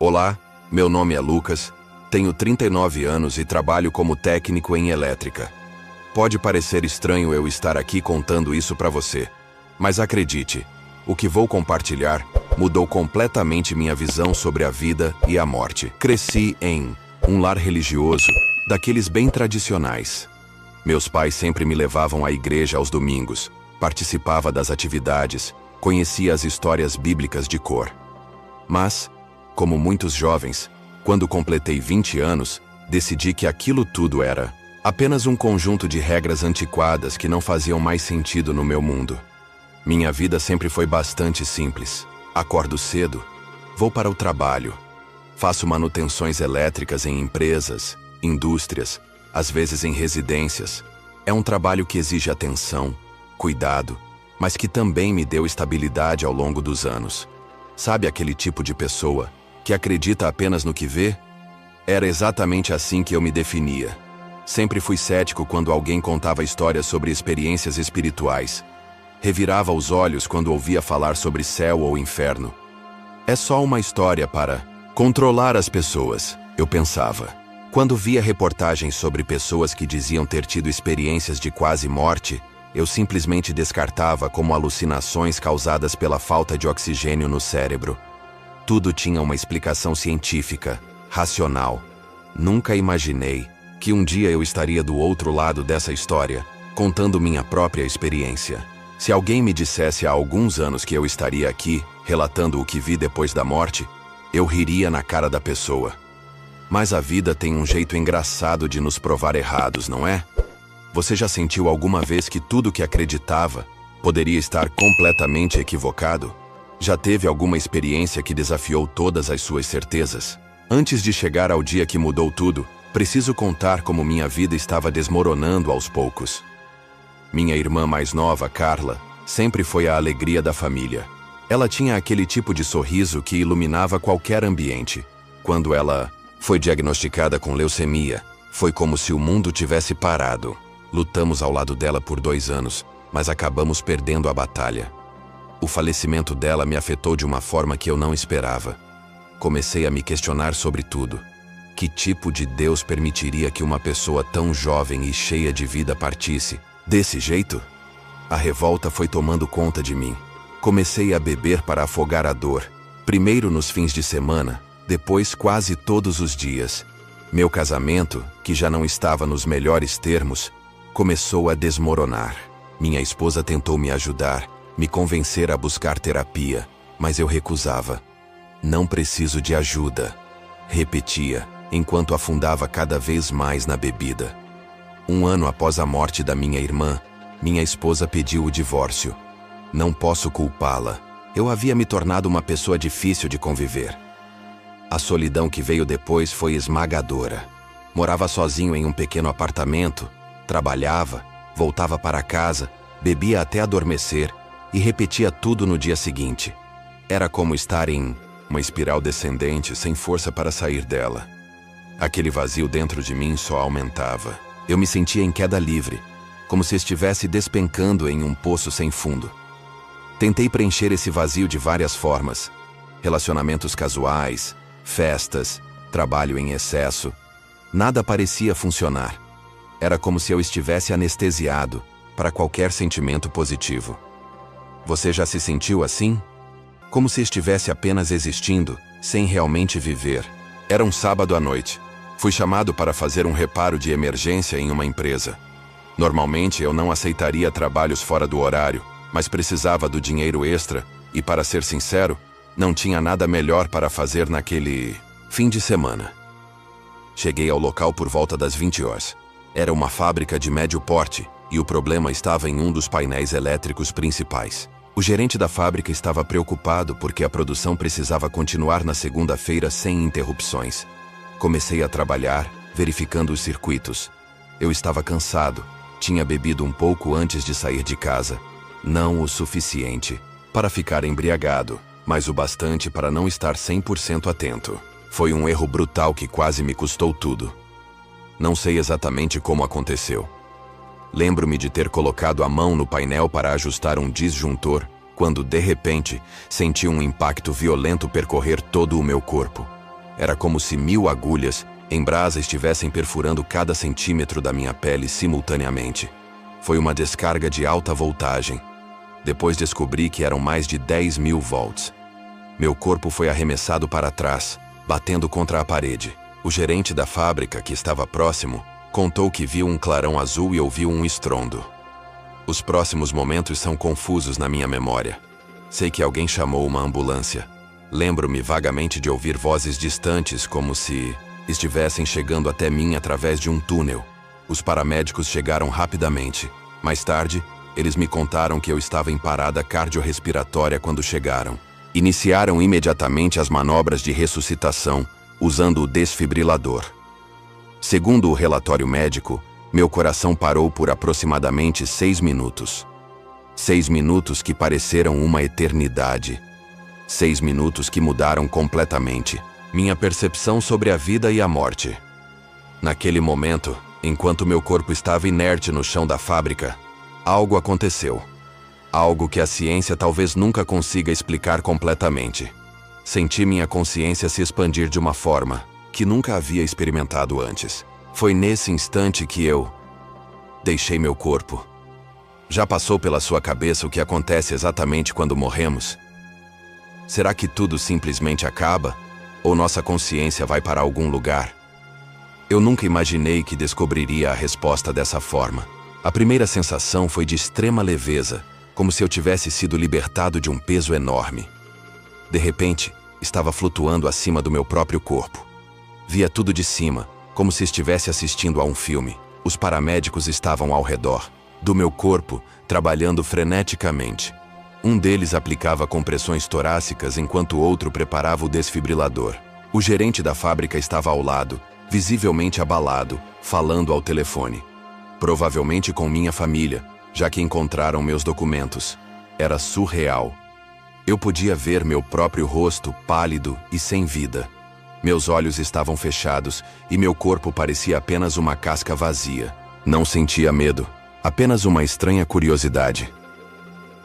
Olá, meu nome é Lucas, tenho 39 anos e trabalho como técnico em elétrica. Pode parecer estranho eu estar aqui contando isso para você, mas acredite, o que vou compartilhar mudou completamente minha visão sobre a vida e a morte. Cresci em um lar religioso, daqueles bem tradicionais. Meus pais sempre me levavam à igreja aos domingos, participava das atividades, conhecia as histórias bíblicas de cor. Mas, como muitos jovens, quando completei 20 anos, decidi que aquilo tudo era apenas um conjunto de regras antiquadas que não faziam mais sentido no meu mundo. Minha vida sempre foi bastante simples. Acordo cedo, vou para o trabalho, faço manutenções elétricas em empresas, indústrias, às vezes em residências. É um trabalho que exige atenção, cuidado, mas que também me deu estabilidade ao longo dos anos. Sabe aquele tipo de pessoa que acredita apenas no que vê? Era exatamente assim que eu me definia. Sempre fui cético quando alguém contava histórias sobre experiências espirituais. Revirava os olhos quando ouvia falar sobre céu ou inferno. É só uma história para controlar as pessoas, eu pensava. Quando via reportagens sobre pessoas que diziam ter tido experiências de quase morte, eu simplesmente descartava como alucinações causadas pela falta de oxigênio no cérebro. Tudo tinha uma explicação científica, racional. Nunca imaginei que um dia eu estaria do outro lado dessa história, contando minha própria experiência. Se alguém me dissesse há alguns anos que eu estaria aqui, relatando o que vi depois da morte, eu riria na cara da pessoa. Mas a vida tem um jeito engraçado de nos provar errados, não é? Você já sentiu alguma vez que tudo que acreditava poderia estar completamente equivocado? Já teve alguma experiência que desafiou todas as suas certezas? Antes de chegar ao dia que mudou tudo, preciso contar como minha vida estava desmoronando aos poucos. Minha irmã mais nova, Carla, sempre foi a alegria da família. Ela tinha aquele tipo de sorriso que iluminava qualquer ambiente. Quando ela foi diagnosticada com leucemia, foi como se o mundo tivesse parado. Lutamos ao lado dela por 2 anos, mas acabamos perdendo a batalha. O falecimento dela me afetou de uma forma que eu não esperava. Comecei a me questionar sobre tudo. Que tipo de Deus permitiria que uma pessoa tão jovem e cheia de vida partisse desse jeito? A revolta foi tomando conta de mim. Comecei a beber para afogar a dor. Primeiro nos fins de semana, depois quase todos os dias. Meu casamento, que já não estava nos melhores termos, começou a desmoronar. Minha esposa tentou me ajudar, me convencer a buscar terapia, mas eu recusava. Não preciso de ajuda, repetia, enquanto afundava cada vez mais na bebida. 1 ano após a morte da minha irmã, minha esposa pediu o divórcio. Não posso culpá-la. Eu havia me tornado uma pessoa difícil de conviver. A solidão que veio depois foi esmagadora. Morava sozinho em um pequeno apartamento, trabalhava, voltava para casa, bebia até adormecer e repetia tudo no dia seguinte. Era como estar em uma espiral descendente sem força para sair dela. Aquele vazio dentro de mim só aumentava. Eu me sentia em queda livre, como se estivesse despencando em um poço sem fundo. Tentei preencher esse vazio de várias formas. Relacionamentos casuais, festas, trabalho em excesso. Nada parecia funcionar. Era como se eu estivesse anestesiado para qualquer sentimento positivo. Você já se sentiu assim? Como se estivesse apenas existindo, sem realmente viver. Era um sábado à noite. Fui chamado para fazer um reparo de emergência em uma empresa. Normalmente eu não aceitaria trabalhos fora do horário, mas precisava do dinheiro extra e, para ser sincero, não tinha nada melhor para fazer naquele fim de semana. Cheguei ao local por volta das 20 horas. Era uma fábrica de médio porte e o problema estava em um dos painéis elétricos principais. O gerente da fábrica estava preocupado porque a produção precisava continuar na segunda-feira sem interrupções. Comecei a trabalhar, verificando os circuitos. Eu estava cansado, tinha bebido um pouco antes de sair de casa. Não o suficiente para ficar embriagado, mas o bastante para não estar 100% atento. Foi um erro brutal que quase me custou tudo. Não sei exatamente como aconteceu. Lembro-me de ter colocado a mão no painel para ajustar um disjuntor, quando, de repente, senti um impacto violento percorrer todo o meu corpo. Era como se 1000 agulhas em brasa estivessem perfurando cada centímetro da minha pele simultaneamente. Foi uma descarga de alta voltagem. Depois descobri que eram mais de 10.000 volts. Meu corpo foi arremessado para trás, batendo contra a parede. O gerente da fábrica, que estava próximo, contou que viu um clarão azul e ouviu um estrondo. Os próximos momentos são confusos na minha memória. Sei que alguém chamou uma ambulância. Lembro-me vagamente de ouvir vozes distantes, como se estivessem chegando até mim através de um túnel. Os paramédicos chegaram rapidamente. Mais tarde, eles me contaram que eu estava em parada cardiorrespiratória quando chegaram. Iniciaram imediatamente as manobras de ressuscitação, usando o desfibrilador. Segundo o relatório médico, meu coração parou por aproximadamente 6 minutos. 6 minutos que pareceram uma eternidade. 6 minutos que mudaram completamente minha percepção sobre a vida e a morte. Naquele momento, enquanto meu corpo estava inerte no chão da fábrica, algo aconteceu. Algo que a ciência talvez nunca consiga explicar completamente. Senti minha consciência se expandir de uma forma que nunca havia experimentado antes. Foi nesse instante que eu deixei meu corpo. Já passou pela sua cabeça o que acontece exatamente quando morremos? Será que tudo simplesmente acaba? Ou nossa consciência vai para algum lugar? Eu nunca imaginei que descobriria a resposta dessa forma. A primeira sensação foi de extrema leveza, como se eu tivesse sido libertado de um peso enorme. De repente, estava flutuando acima do meu próprio corpo. Via tudo de cima, como se estivesse assistindo a um filme. Os paramédicos estavam ao redor do meu corpo, trabalhando freneticamente. Um deles aplicava compressões torácicas enquanto o outro preparava o desfibrilador. O gerente da fábrica estava ao lado, visivelmente abalado, falando ao telefone. Provavelmente com minha família, já que encontraram meus documentos. Era surreal. Eu podia ver meu próprio rosto pálido e sem vida. Meus olhos estavam fechados e meu corpo parecia apenas uma casca vazia. Não sentia medo, apenas uma estranha curiosidade.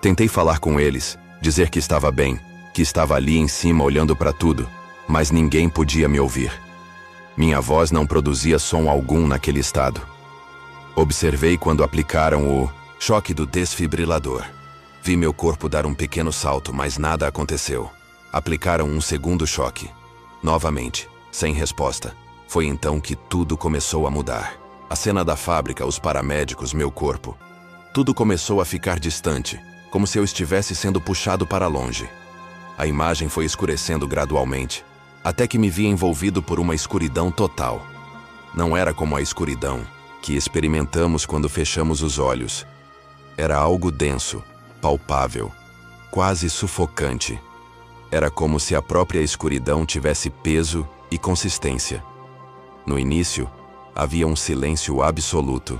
Tentei falar com eles, dizer que estava bem, que estava ali em cima olhando para tudo, mas ninguém podia me ouvir. Minha voz não produzia som algum naquele estado. Observei quando aplicaram o choque do desfibrilador. Vi meu corpo dar um pequeno salto, mas nada aconteceu. Aplicaram um segundo choque. Novamente, sem resposta. Foi então que tudo começou a mudar. A cena da fábrica, os paramédicos, meu corpo. Tudo começou a ficar distante, como se eu estivesse sendo puxado para longe. A imagem foi escurecendo gradualmente, até que me vi envolvido por uma escuridão total. Não era como a escuridão que experimentamos quando fechamos os olhos. Era algo denso, palpável, quase sufocante. Era como se a própria escuridão tivesse peso e consistência. No início, havia um silêncio absoluto.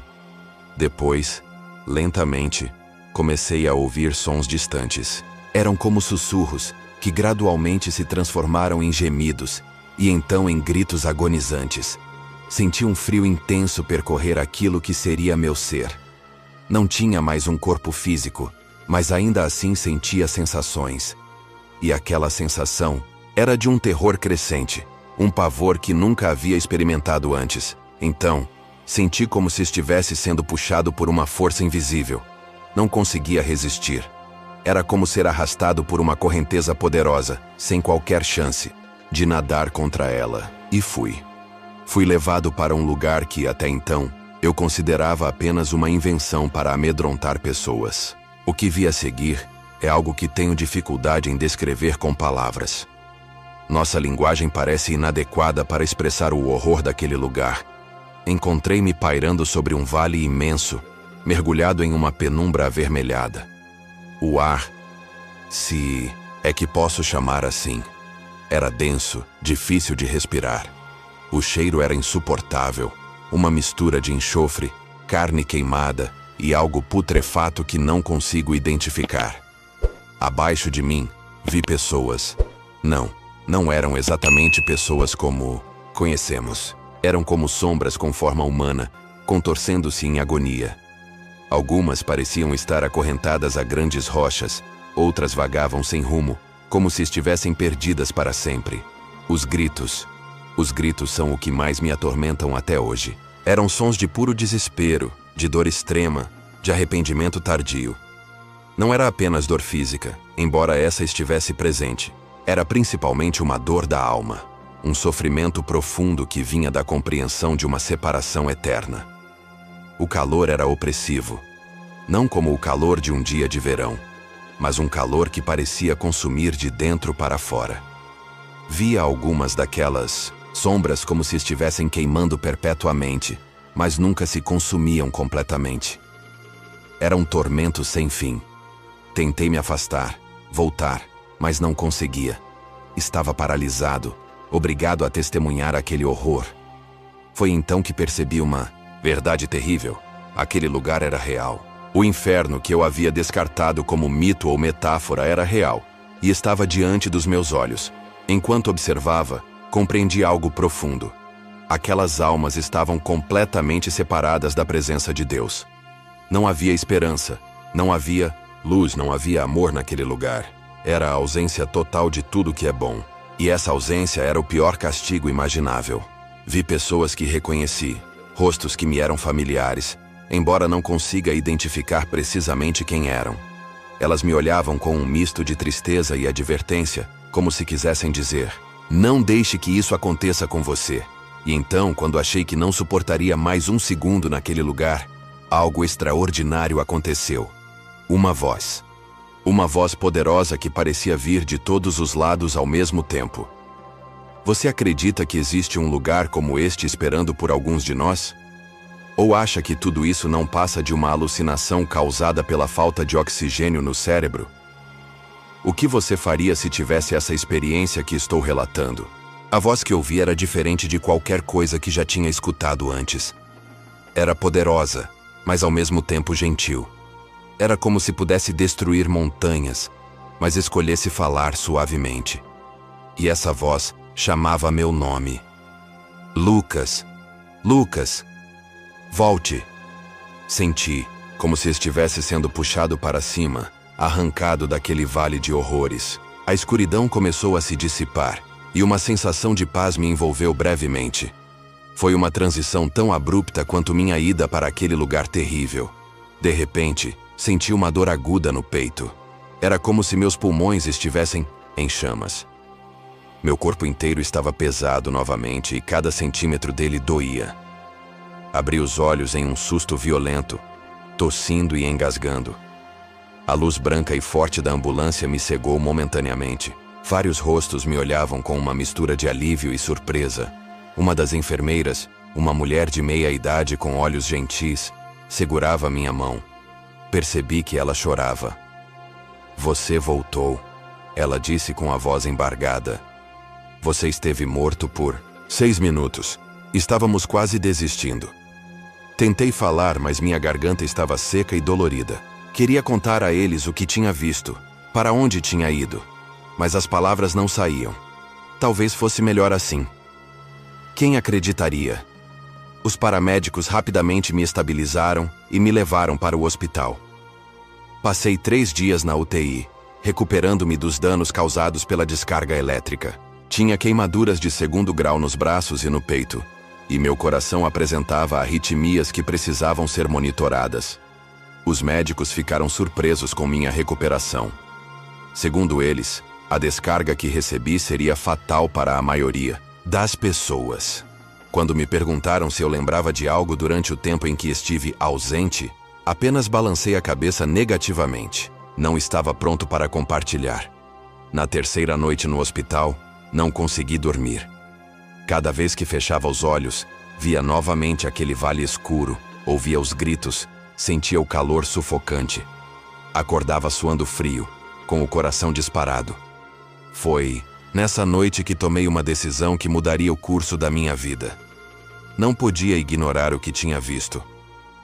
Depois, lentamente, comecei a ouvir sons distantes. Eram como sussurros, que gradualmente se transformaram em gemidos, e então em gritos agonizantes. Senti um frio intenso percorrer aquilo que seria meu ser. Não tinha mais um corpo físico, mas ainda assim sentia sensações. E aquela sensação era de um terror crescente, um pavor que nunca havia experimentado antes. Então, senti como se estivesse sendo puxado por uma força invisível. Não conseguia resistir. Era como ser arrastado por uma correnteza poderosa, sem qualquer chance de nadar contra ela. E fui. Fui levado para um lugar que, até então, eu considerava apenas uma invenção para amedrontar pessoas. O que vi a seguir é algo que tenho dificuldade em descrever com palavras. Nossa linguagem parece inadequada para expressar o horror daquele lugar. Encontrei-me pairando sobre um vale imenso, mergulhado em uma penumbra avermelhada. O ar, se é que posso chamar assim, era denso, difícil de respirar. O cheiro era insuportável, uma mistura de enxofre, carne queimada e algo putrefato que não consigo identificar. Abaixo de mim, vi pessoas. Não eram exatamente pessoas como conhecemos. Eram como sombras com forma humana, contorcendo-se em agonia. Algumas pareciam estar acorrentadas a grandes rochas, outras vagavam sem rumo, como se estivessem perdidas para sempre. Os gritos, Os gritos são o que mais me atormentam até hoje. Eram sons de puro desespero, de dor extrema, de arrependimento tardio. Não era apenas dor física, embora essa estivesse presente. Era principalmente uma dor da alma, um sofrimento profundo que vinha da compreensão de uma separação eterna. O calor era opressivo, não como o calor de um dia de verão, mas um calor que parecia consumir de dentro para fora. Via algumas daquelas sombras como se estivessem queimando perpetuamente, mas nunca se consumiam completamente. Era um tormento sem fim. Tentei me afastar, voltar, mas não conseguia. Estava paralisado, obrigado a testemunhar aquele horror. Foi então que percebi uma verdade terrível. Aquele lugar era real. O inferno que eu havia descartado como mito ou metáfora era real, e estava diante dos meus olhos. Enquanto observava, compreendi algo profundo. Aquelas almas estavam completamente separadas da presença de Deus. Não havia esperança, não havia luz, não havia amor naquele lugar. Era a ausência total de tudo que é bom. E essa ausência era o pior castigo imaginável. Vi pessoas que reconheci, rostos que me eram familiares, embora não consiga identificar precisamente quem eram. Elas me olhavam com um misto de tristeza e advertência, como se quisessem dizer: não deixe que isso aconteça com você. E então, quando achei que não suportaria mais um segundo naquele lugar, algo extraordinário aconteceu. Uma voz. Uma voz poderosa que parecia vir de todos os lados ao mesmo tempo. Você acredita que existe um lugar como este esperando por alguns de nós? Ou acha que tudo isso não passa de uma alucinação causada pela falta de oxigênio no cérebro? O que você faria se tivesse essa experiência que estou relatando? A voz que ouvi era diferente de qualquer coisa que já tinha escutado antes. Era poderosa, mas ao mesmo tempo gentil. Era como se pudesse destruir montanhas, mas escolhesse falar suavemente. E essa voz chamava meu nome. Lucas, Lucas, volte. Senti, como se estivesse sendo puxado para cima, arrancado daquele vale de horrores. A escuridão começou a se dissipar, e uma sensação de paz me envolveu brevemente. Foi uma transição tão abrupta quanto minha ida para aquele lugar terrível. De repente, senti uma dor aguda no peito. Era como se meus pulmões estivessem em chamas. Meu corpo inteiro estava pesado novamente e cada centímetro dele doía. Abri os olhos em um susto violento, tossindo e engasgando. A luz branca e forte da ambulância me cegou momentaneamente. Vários rostos me olhavam com uma mistura de alívio e surpresa. Uma das enfermeiras, uma mulher de meia idade com olhos gentis, segurava minha mão. Percebi que ela chorava. Você voltou, ela disse com a voz embargada. Você esteve morto por 6 minutos. Estávamos quase desistindo. Tentei falar, mas minha garganta estava seca e dolorida. Queria contar a eles o que tinha visto, para onde tinha ido, mas as palavras não saíam. Talvez fosse melhor assim. Quem acreditaria? Os paramédicos rapidamente me estabilizaram e me levaram para o hospital. Passei 3 dias na UTI, recuperando-me dos danos causados pela descarga elétrica. Tinha queimaduras de 2º grau nos braços e no peito, e meu coração apresentava arritmias que precisavam ser monitoradas. Os médicos ficaram surpresos com minha recuperação. Segundo eles, a descarga que recebi seria fatal para a maioria das pessoas. Quando me perguntaram se eu lembrava de algo durante o tempo em que estive ausente, apenas balancei a cabeça negativamente. Não estava pronto para compartilhar. Na 3ª noite no hospital, não consegui dormir. Cada vez que fechava os olhos, via novamente aquele vale escuro, ouvia os gritos, sentia o calor sufocante. Acordava suando frio, com o coração disparado. Foi nessa noite que tomei uma decisão que mudaria o curso da minha vida. Não podia ignorar o que tinha visto.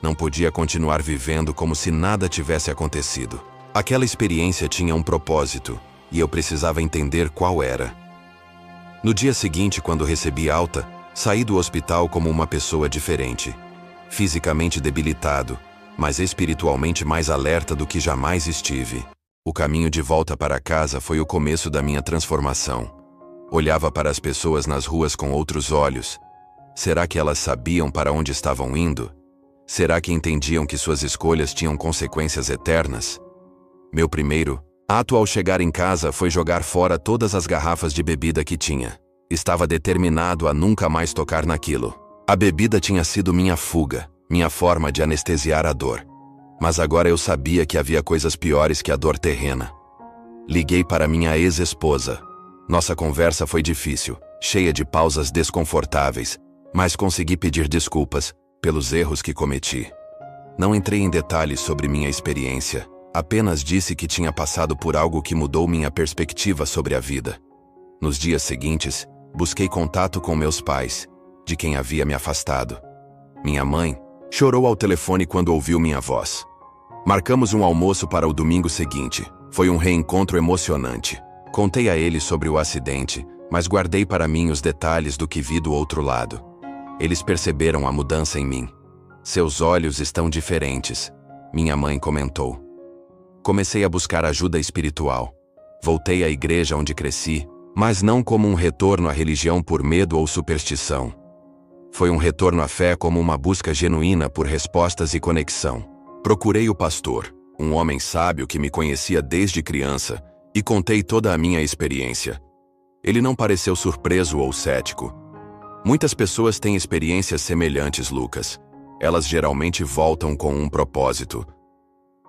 Não podia continuar vivendo como se nada tivesse acontecido. Aquela experiência tinha um propósito, e eu precisava entender qual era. No dia seguinte, quando recebi alta, saí do hospital como uma pessoa diferente. Fisicamente debilitado, mas espiritualmente mais alerta do que jamais estive. O caminho de volta para casa foi o começo da minha transformação. Olhava para as pessoas nas ruas com outros olhos. Será que elas sabiam para onde estavam indo? Será que entendiam que suas escolhas tinham consequências eternas? Meu primeiro ato ao chegar em casa foi jogar fora todas as garrafas de bebida que tinha. Estava determinado a nunca mais tocar naquilo. A bebida tinha sido minha fuga, minha forma de anestesiar a dor. Mas agora eu sabia que havia coisas piores que a dor terrena. Liguei para minha ex-esposa. Nossa conversa foi difícil, cheia de pausas desconfortáveis, mas consegui pedir desculpas pelos erros que cometi. Não entrei em detalhes sobre minha experiência, apenas disse que tinha passado por algo que mudou minha perspectiva sobre a vida. Nos dias seguintes, busquei contato com meus pais, de quem havia me afastado. Minha mãe chorou ao telefone quando ouviu minha voz. Marcamos um almoço para o domingo seguinte. Foi um reencontro emocionante. Contei a eles sobre o acidente, mas guardei para mim os detalhes do que vi do outro lado. Eles perceberam a mudança em mim. Seus olhos estão diferentes, minha mãe comentou. Comecei a buscar ajuda espiritual. Voltei à igreja onde cresci, mas não como um retorno à religião por medo ou superstição. Foi um retorno à fé como uma busca genuína por respostas e conexão. Procurei o pastor, um homem sábio que me conhecia desde criança, e contei toda a minha experiência. Ele não pareceu surpreso ou cético. Muitas pessoas têm experiências semelhantes, Lucas. Elas geralmente voltam com um propósito.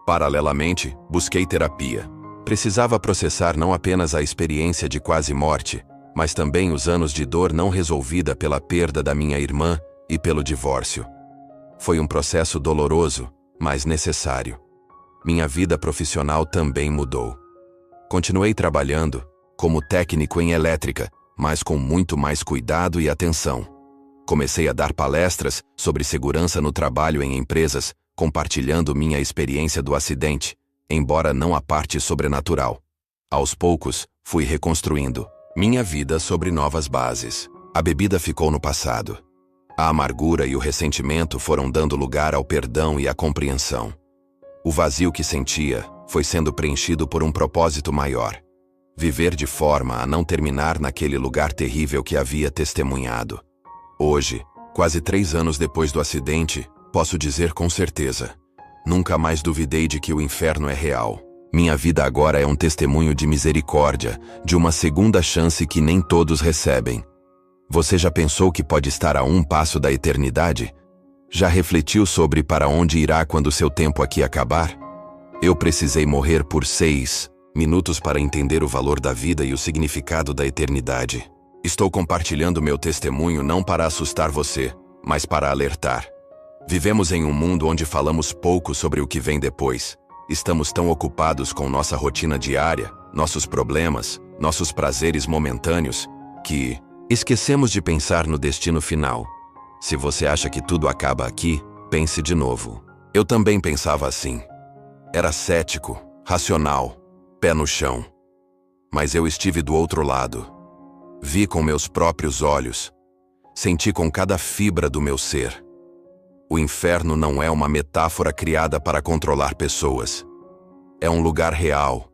Paralelamente, busquei terapia. Precisava processar não apenas a experiência de quase morte, mas também os anos de dor não resolvida pela perda da minha irmã e pelo divórcio. Foi um processo doloroso, mas necessário. Minha vida profissional também mudou. Continuei trabalhando como técnico em elétrica, mas com muito mais cuidado e atenção. Comecei a dar palestras sobre segurança no trabalho em empresas, compartilhando minha experiência do acidente, embora não a parte sobrenatural. Aos poucos, fui reconstruindo minha vida sobre novas bases. A bebida ficou no passado. A amargura e o ressentimento foram dando lugar ao perdão e à compreensão. O vazio que sentia foi sendo preenchido por um propósito maior. Viver de forma a não terminar naquele lugar terrível que havia testemunhado. Hoje, quase 3 anos depois do acidente, posso dizer com certeza: nunca mais duvidei de que o inferno é real. Minha vida agora é um testemunho de misericórdia, de uma segunda chance que nem todos recebem. Você já pensou que pode estar a um passo da eternidade? Já refletiu sobre para onde irá quando seu tempo aqui acabar? Eu precisei morrer por 6 minutos para entender o valor da vida e o significado da eternidade. Estou compartilhando meu testemunho não para assustar você, mas para alertar. Vivemos em um mundo onde falamos pouco sobre o que vem depois. Estamos tão ocupados com nossa rotina diária, nossos problemas, nossos prazeres momentâneos, que esquecemos de pensar no destino final. Se você acha que tudo acaba aqui, pense de novo. Eu também pensava assim. Era cético, racional, pé no chão. Mas eu estive do outro lado. Vi com meus próprios olhos. Senti com cada fibra do meu ser. O inferno não é uma metáfora criada para controlar pessoas. É um lugar real.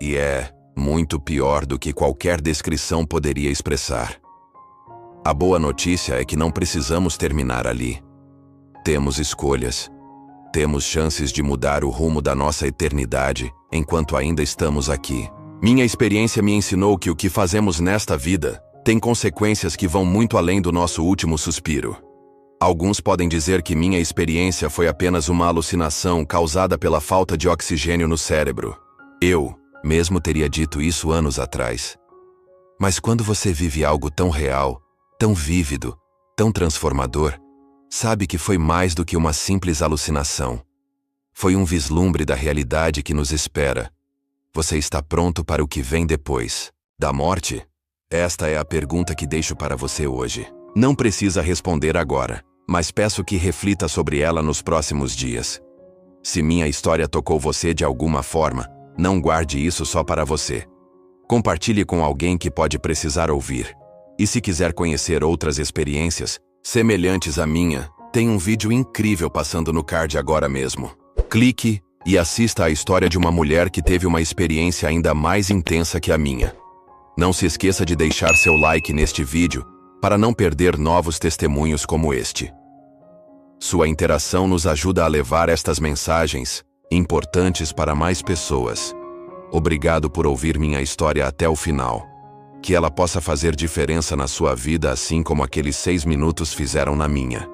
E é muito pior do que qualquer descrição poderia expressar. A boa notícia é que não precisamos terminar ali. Temos escolhas. Temos chances de mudar o rumo da nossa eternidade enquanto ainda estamos aqui. Minha experiência me ensinou que o que fazemos nesta vida tem consequências que vão muito além do nosso último suspiro. Alguns podem dizer que minha experiência foi apenas uma alucinação causada pela falta de oxigênio no cérebro. Eu mesmo teria dito isso anos atrás. Mas quando você vive algo tão real, tão vívido, tão transformador, sabe que foi mais do que uma simples alucinação. Foi um vislumbre da realidade que nos espera. Você está pronto para o que vem depois da morte? Esta é a pergunta que deixo para você hoje. Não precisa responder agora, mas peço que reflita sobre ela nos próximos dias. Se minha história tocou você de alguma forma, não guarde isso só para você. Compartilhe com alguém que pode precisar ouvir. E se quiser conhecer outras experiências semelhantes à minha, tem um vídeo incrível passando no card agora mesmo. Clique e assista à história de uma mulher que teve uma experiência ainda mais intensa que a minha. Não se esqueça de deixar seu like neste vídeo para não perder novos testemunhos como este. Sua interação nos ajuda a levar estas mensagens importantes para mais pessoas. Obrigado por ouvir minha história até o final. Que ela possa fazer diferença na sua vida assim como aqueles 6 minutos fizeram na minha.